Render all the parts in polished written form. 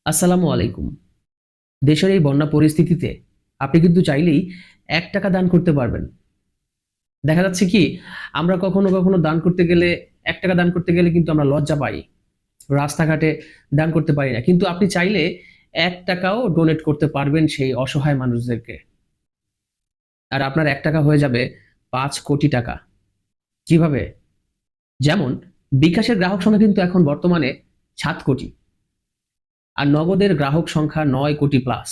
আসসালামু আলাইকুম। দেশের এই বন্যা পরিস্থিতিতে আপনি কিন্তু চাইলেই ৳১ দান করতে পারবেন। দেখা যাচ্ছে কি আমরা কখনো দান করতে গেলে ৳১ দান করতে গেলে কিন্তু আমরা লজ্জা পাই। রাস্তাঘাটে দান করতে পারি না। কিন্তু আপনি চাইলে ৳১ ও ডোনেট করতে পারবেন সেই অসহায় মানুষদেরকে। আর আপনার ৳১ হয়ে যাবে ৳৫,০০,০০,০০০। কিভাবে? যেমন বিকাশের গ্রাহক সংখ্যা কিন্তু এখন বর্তমানে ৭ কোটি। আর নগদের গ্রাহক সংখ্যা ৯ কোটি প্লাস।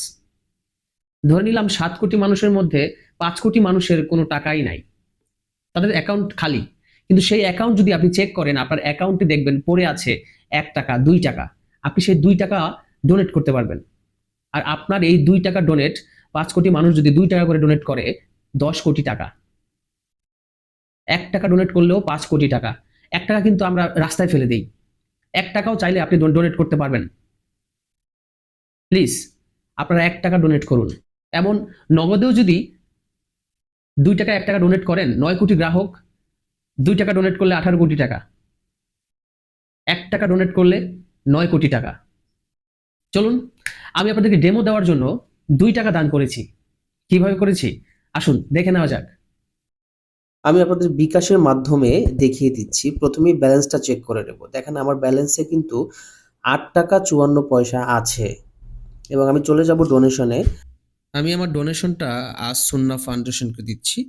ধরে নিলাম ৭ কোটি মানুষের মধ্যে ৫ কোটি মানুষের কোনো টাকাই নাই, তাদের অ্যাকাউন্ট খালি। কিন্তু সেই অ্যাকাউন্ট যদি আপনি চেক করেন, আপনার অ্যাকাউন্টে দেখবেন পড়ে আছে ৳১, ৳২। আপনি সেই ৳২ ডোনেট করতে পারবেন। আর আপনার এই ৳২ ডোনেট ৫ কোটি মানুষ যদি ৳২ করে ডোনেট করে ১০ কোটি টাকা। ৳১ ডোনেট করলেও ৫ কোটি টাকা। ৳১ কিন্তু আমরা রাস্তায় ফেলে দিই। ৳১ও চাইলে আপনি ডোনেট করতে পারবেন। প্লিজ আপনারা ৳১ ডোনেট করুন। এমন নগদেও যদি ৳২ ৳১ ডোনেট করেন, ৯ কোটি গ্রাহক ৳২ ডোনেট করলে ১৮ কোটি টাকা। ৳১ ডোনেট করলে ৯ কোটি টাকা। চলুন আমি আপনাদেরকে ডেমো দেওয়ার জন্য ৳২ দান করেছি। কিভাবে করেছি আসুন দেখে নেওয়া যাক। আমি আপনাদের বিকাশের মাধ্যমে দেখিয়ে দিচ্ছি। প্রথমেই ব্যালেন্সটা চেক করে নেব। দেখেন আমার ব্যালেন্সে কিন্তু ৳৮.৫৪ আছে এবং আমি চলে যাব ডোনেশনে। আমি আমার ডোনেশনটা আজ সুন্নাহ ফাউন্ডেশনকে দিচ্ছি।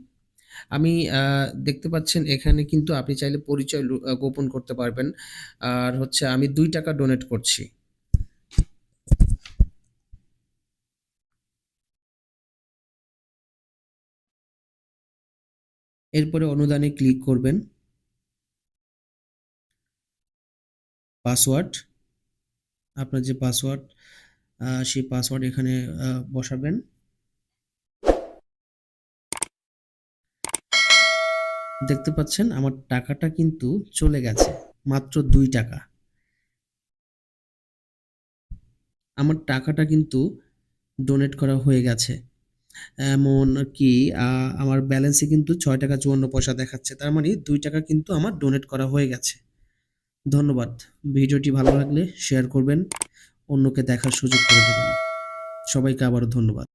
আমি দেখতে পাচ্ছেন এখানে কিন্তু আপনি চাইলে পরিচয় গোপন করতে পারবেন। আর হচ্ছে আমি ৳২ ডোনেট করছি। এরপরে অনুদানে ক্লিক করবেন। পাসওয়ার্ড, আপনার যে পাসওয়ার্ড সেই পাসওয়ার্ড এখানে বসাবেন। দেখতে পাচ্ছেন আমার টাকাটা কিন্তু চলে গেছে। মাত্র ৳২। আমার টাকাটা কিন্তু ডোনেট করা হয়ে গেছে। এমনকি আমার ব্যালেন্সে কিন্তু ৳৬.৫৪ দেখাচ্ছে। তার মানে ৳২ কিন্তু আমার ডোনেট করা হয়ে গেছে। ধন্যবাদ। ভিডিওটি ভালো লাগলে শেয়ার করবেন, অন্যকে দেখার সুযোগ করে দেবেন। সবাইকে আবারও ধন্যবাদ।